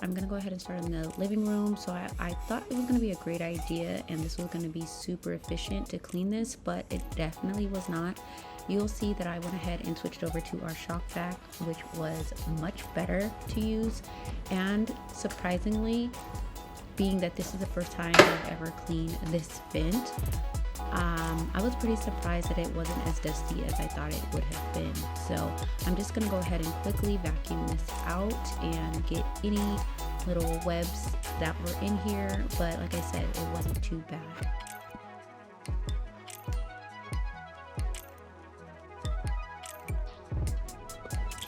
I'm gonna go ahead and start in the living room. So I thought it was gonna be a great idea and this was gonna be super efficient to clean this, but it definitely was not. You'll see that I went ahead and switched over to our shock vac, which was much better to use. And surprisingly, being that this is the first time I've ever cleaned this vent, I was pretty surprised that it wasn't as dusty as I thought it would have been. So I'm just gonna go ahead and quickly vacuum this out and get any little webs that were in here, but like I said, it wasn't too bad.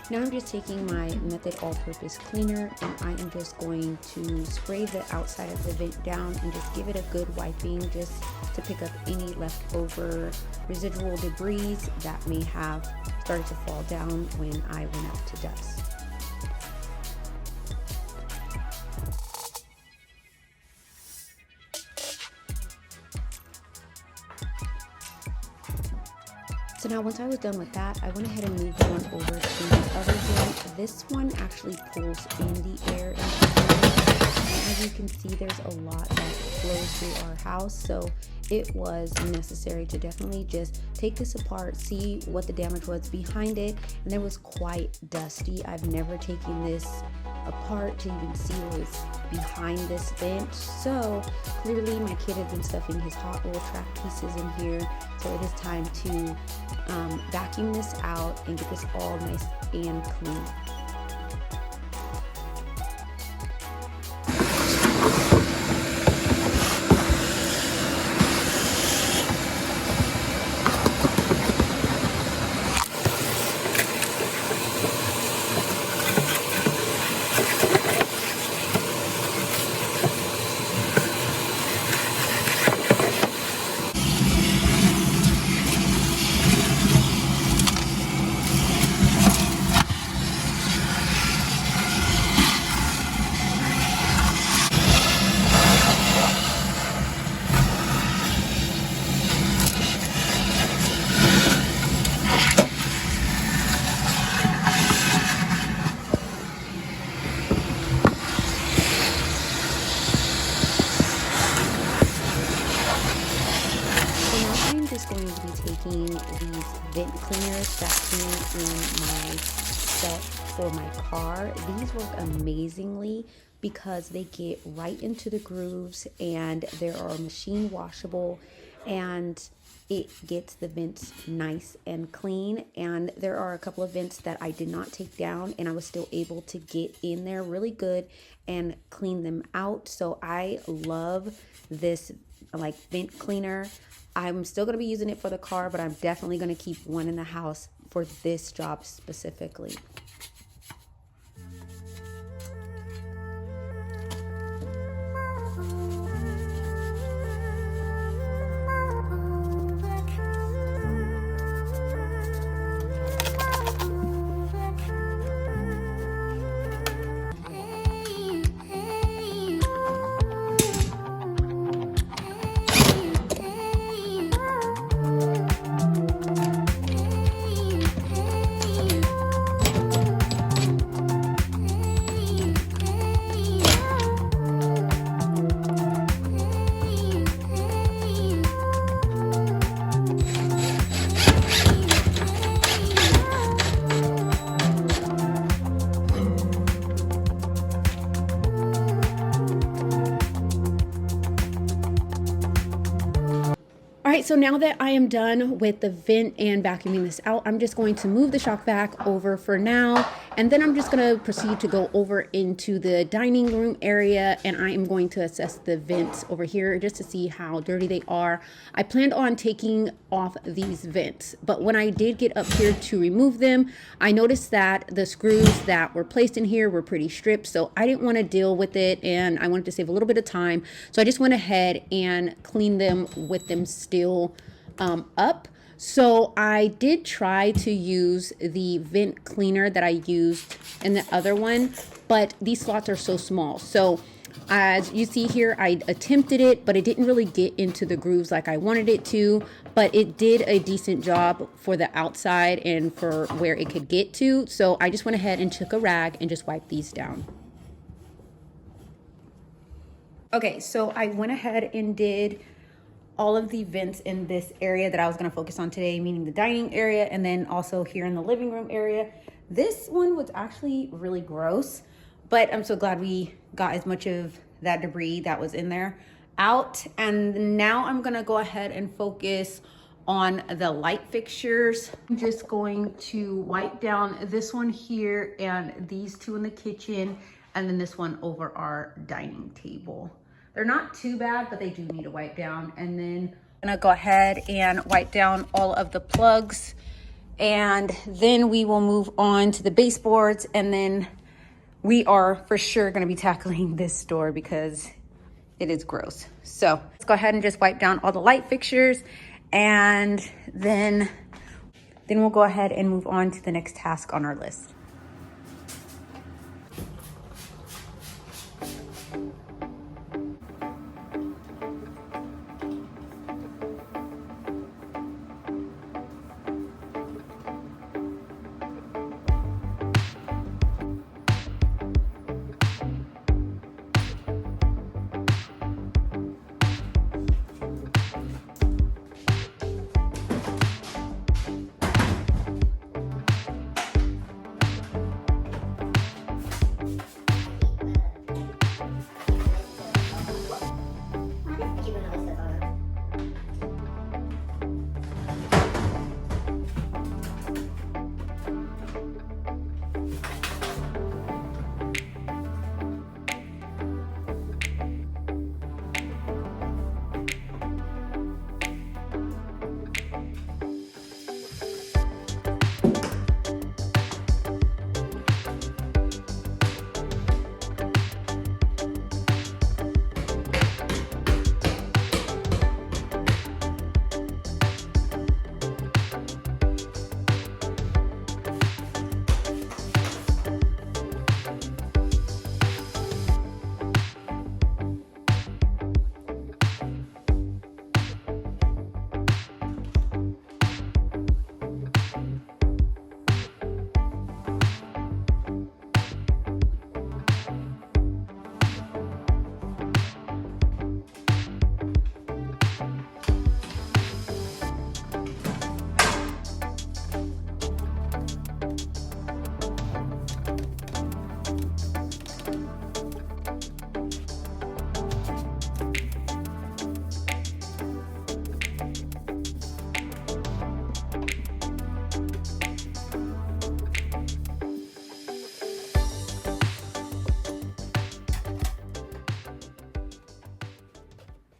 Now I'm just taking my Method all-purpose cleaner and I am just going to spray the outside of the vent down and just give it a good wiping just to pick up any leftover residual debris that may have started to fall down when I went out to dust. So now once I was done with that, I went ahead and moved one over to the other vent. This one actually pulls in the air into the vent. And as you can see, there's a lot that flows through our house. So it was necessary to definitely just take this apart, see what the damage was behind it. And it was quite dusty. I've never taken this apart to even see what was behind this vent. So clearly my kid had been stuffing his Hot Wheel track pieces in here. So it is time to vacuum this out and get this all nice and clean. Just going to be taking these vent cleaners that came in my set for my car. These work amazingly because they get right into the grooves and they are machine washable and it gets the vents nice and clean. And there are a couple of vents that I did not take down and I was still able to get in there really good and clean them out. So I love this like vent cleaner. I'm still going to be using it for the car, but I'm definitely going to keep one in the house for this job specifically. Alright, so now that I am done with the vent and vacuuming this out, I'm just going to move the shock vac over for now, and then I'm just going to proceed to go over into the dining room area, and I am going to assess the vents over here just to see how dirty they are. I planned on taking off these vents, but when I did get up here to remove them, I noticed that the screws that were placed in here were pretty stripped, so I didn't want to deal with it, and I wanted to save a little bit of time, so I just went ahead and cleaned them with them still up. So I did try to use the vent cleaner that I used in the other one, but these slots are so small. So as you see here, I attempted it, but it didn't really get into the grooves like I wanted it to, but it did a decent job for the outside and for where it could get to. So I just went ahead and took a rag and just wiped these down. Okay, so I went ahead and did all of the vents in this area that I was gonna focus on today, meaning the dining area and then also here in the living room area. This one was actually really gross, but I'm so glad we got as much of that debris that was in there out. And now I'm gonna go ahead and focus on the light fixtures. I'm just going to wipe down this one here and these two in the kitchen, and then this one over our dining table. They're not too bad, but they do need to wipe down. And then I'm gonna go ahead and wipe down all of the plugs, and then we will move on to the baseboards, and then we are for sure gonna be tackling this door because it is gross. So let's go ahead and just wipe down all the light fixtures, and then we'll go ahead and move on to the next task on our list.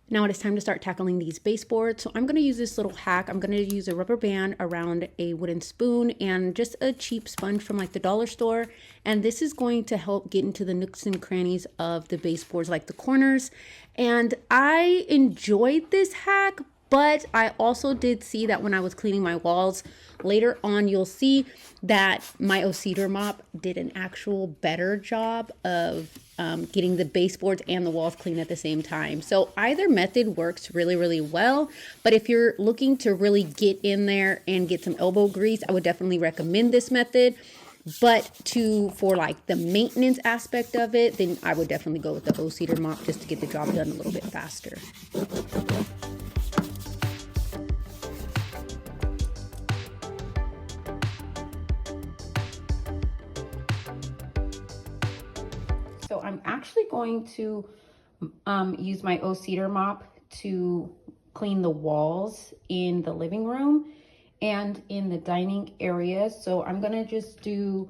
Now it is time to start tackling these baseboards. So I'm going to use this little hack. I'm going to use a rubber band around a wooden spoon and just a cheap sponge from like the dollar store. And this is going to help get into the nooks and crannies of the baseboards, like the corners. And I enjoyed this hack, but I also did see that when I was cleaning my walls later on, you'll see that my cedar mop did an actual better job of getting the baseboards and the walls clean at the same time. So either method works really, really well. But if you're looking to really get in there and get some elbow grease, I would definitely recommend this method. But for like the maintenance aspect of it, then I would definitely go with the cedar mop just to get the job done a little bit faster. So I'm actually going to use my cedar mop to clean the walls in the living room and in the dining area. So I'm gonna just do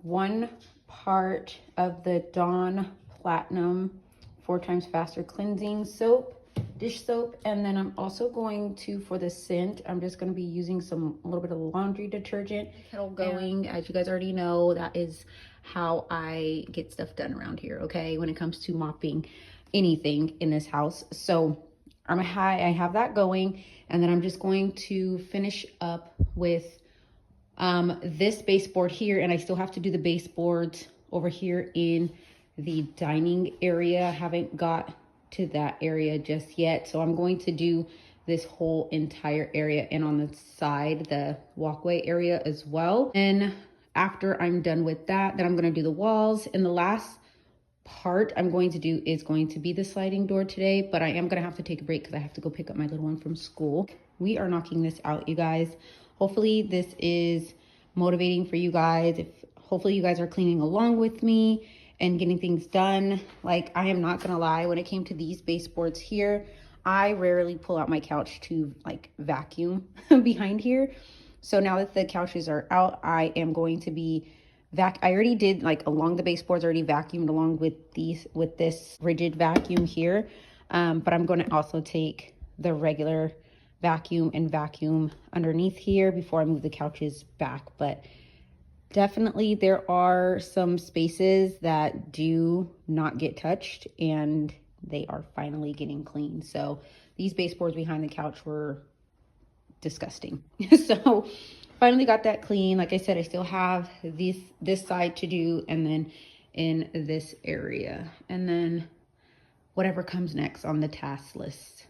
1 part of the Dawn Platinum 4 times faster cleansing soap, dish soap, and then I'm also going to, for the scent, I'm just going to be using a little bit of laundry detergent. Kettle going, as you guys already know, that is how I get stuff done around here, okay, when it comes to mopping anything in this house. So I have that going, and then I'm just going to finish up with this baseboard here, and I still have to do the baseboards over here in the dining area. I haven't got to that area just yet, so I'm going to do this whole entire area, and on the side, the walkway area as well. And after I'm done with that, then I'm going to do the walls, and the last part I'm going to do is going to be the sliding door today, but I am going to have to take a break because I have to go pick up my little one from school. We are knocking this out, you guys. Hopefully this is motivating for you guys. Hopefully you guys are cleaning along with me and getting things done. Like, I am not gonna lie, when it came to these baseboards here, I rarely pull out my couch to like vacuum behind here. So now that the couches are out, I am going to be I already did like along the baseboards, already vacuumed along with this rigid vacuum here. But I'm going to also take the regular vacuum and vacuum underneath here before I move the couches back. But definitely there are some spaces that do not get touched, and they are finally getting clean. So these baseboards behind the couch were disgusting. So finally got that clean. Like I said, I still have this side to do, and then in this area, and then whatever comes next on the task list.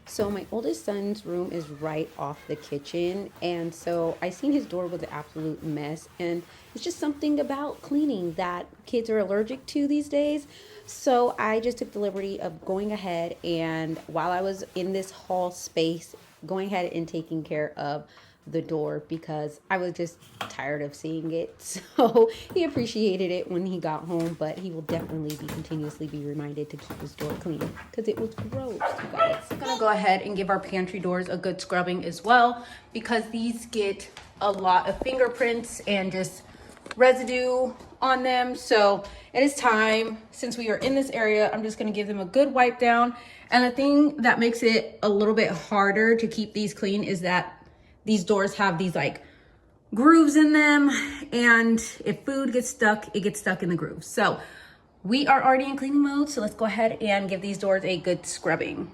So my oldest son's room is right off the kitchen, and so I seen his door was an absolute mess, and it's just something about cleaning that kids are allergic to these days. So I just took the liberty of going ahead, and while I was in this hall space, going ahead and taking care of the door because I was just tired of seeing it. So he appreciated it when he got home, but he will definitely be continuously be reminded to keep his door clean because it was gross, you guys. I'm gonna go ahead and give our pantry doors a good scrubbing as well because these get a lot of fingerprints and just residue on them. So it is time, since we are in this area, I'm just going to give them a good wipe down. And the thing that makes it a little bit harder to keep these clean is that these doors have these like grooves in them, and if food gets stuck, it gets stuck in the grooves. So we are already in cleaning mode, so let's go ahead and give these doors a good scrubbing.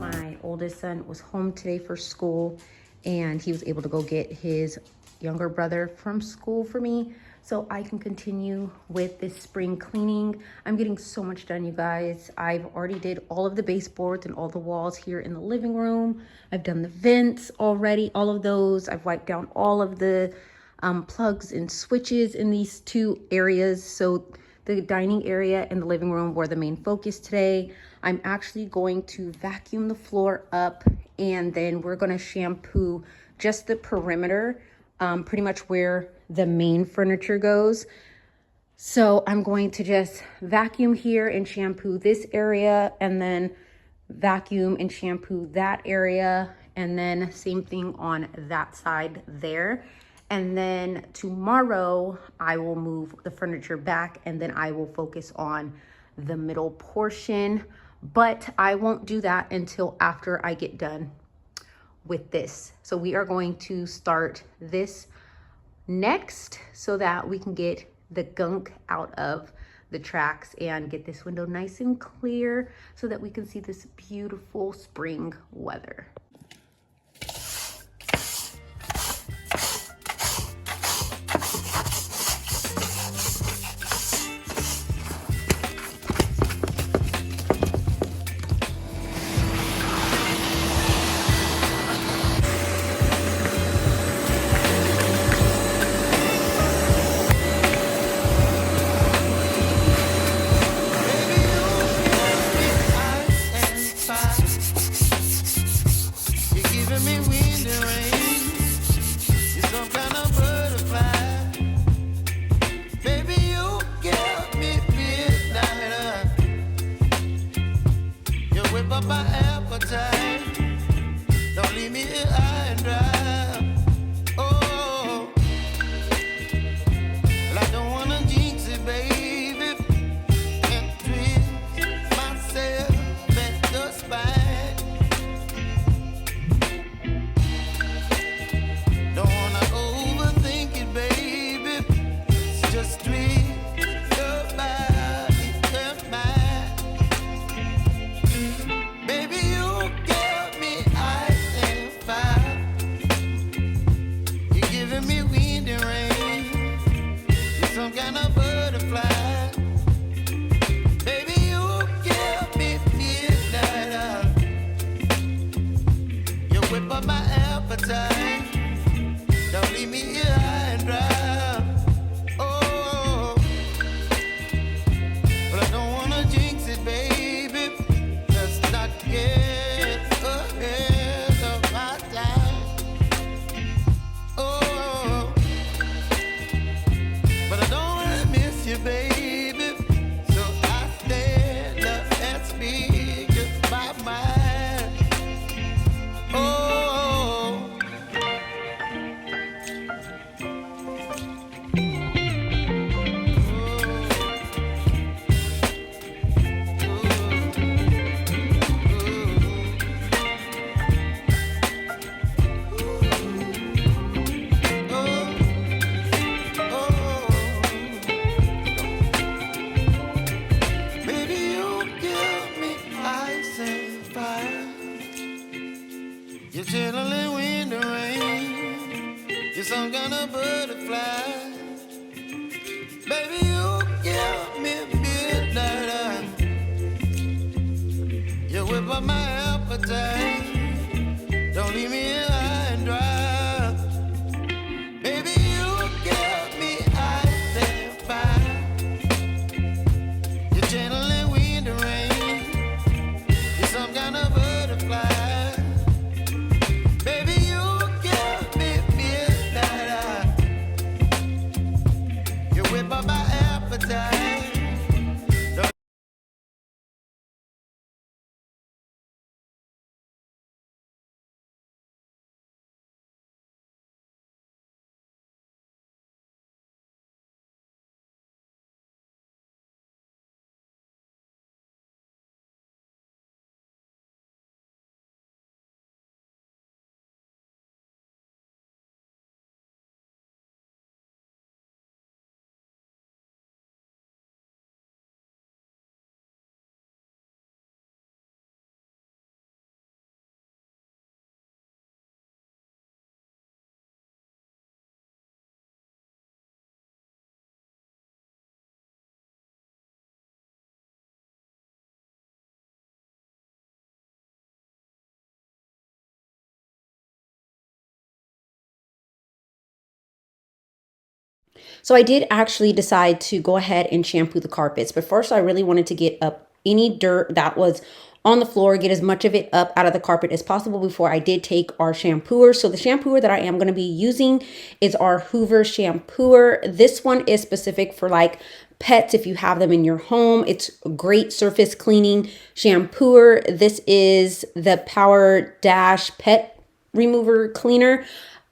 My oldest son was home today for school, and he was able to go get his younger brother from school for me so I can continue with this spring cleaning. I'm getting so much done, you guys. I've already did all of the baseboards and all the walls here in the living room. I've done the vents already, all of those. I've wiped down all of the plugs and switches in these two areas. So the dining area and the living room were the main focus today. I'm actually going to vacuum the floor up, and then we're gonna shampoo just the perimeter, pretty much where the main furniture goes. So I'm going to just vacuum here and shampoo this area, and then vacuum and shampoo that area, and then same thing on that side there. And then tomorrow I will move the furniture back, and then I will focus on the middle portion, but I won't do that until after I get done with this. So we are going to start this next so that we can get the gunk out of the tracks and get this window nice and clear so that we can see this beautiful spring weather. So I did actually decide to go ahead and shampoo the carpets, but first I really wanted to get up any dirt that was on the floor, get as much of it up out of the carpet as possible before I did take our shampooer. So the shampooer that I am going to be using is our Hoover shampooer. This one is specific for like pets if you have them in your home. It's a great surface cleaning shampooer. This is the Power Dash Pet Remover Cleaner.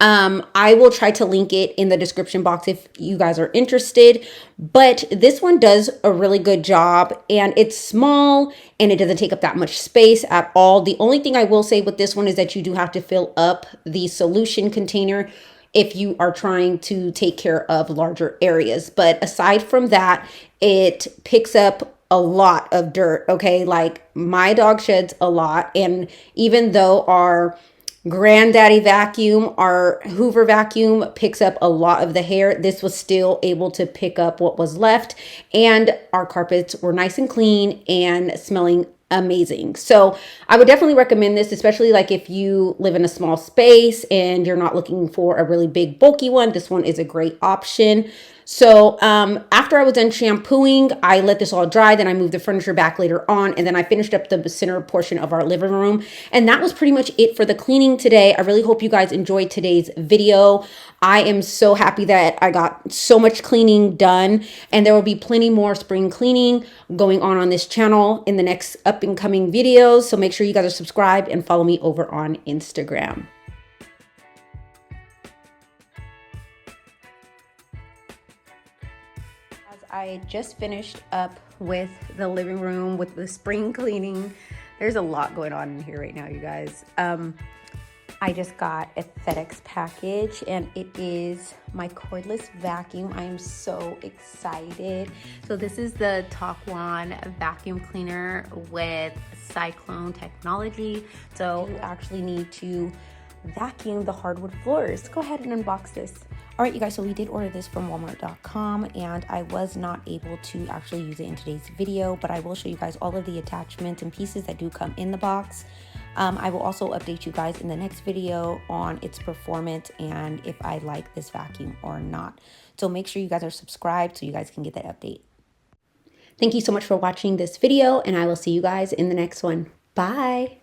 I will try to link it in the description box if you guys are interested, but this one does a really good job and it's small and it doesn't take up that much space at all. The only thing I will say with this one is that you do have to fill up the solution container if you are trying to take care of larger areas. But aside from that, it picks up a lot of dirt, okay? Like my dog sheds a lot, and even though our granddaddy vacuum, our Hoover vacuum, picks up a lot of the hair, this was still able to pick up what was left, and our carpets were nice and clean and smelling amazing. So I would definitely recommend this, especially like if you live in a small space and you're not looking for a really big bulky one. This one is a great option. So after I was done shampooing, I let this all dry. Then I moved the furniture back later on. And then I finished up the center portion of our living room. And that was pretty much it for the cleaning today. I really hope you guys enjoyed today's video. I am so happy that I got so much cleaning done. And there will be plenty more spring cleaning going on this channel in the next up and coming videos. So make sure you guys are subscribed and follow me over on Instagram. I just finished up with the living room with the spring cleaning. There's a lot going on in here right now, you guys. I just got a FedEx package and it is my cordless vacuum. I am so excited. So this is the Taquan vacuum cleaner with cyclone technology. So you actually need to vacuum the hardwood floors. Let's go ahead and unbox this. All right, you guys, so we did order this from Walmart.com and I was not able to actually use it in today's video, but I will show you guys all of the attachments and pieces that do come in the box. I will also update you guys in the next video on its performance and if I like this vacuum or not. So make sure you guys are subscribed so you guys can get that update. Thank you so much for watching this video and I will see you guys in the next one. Bye.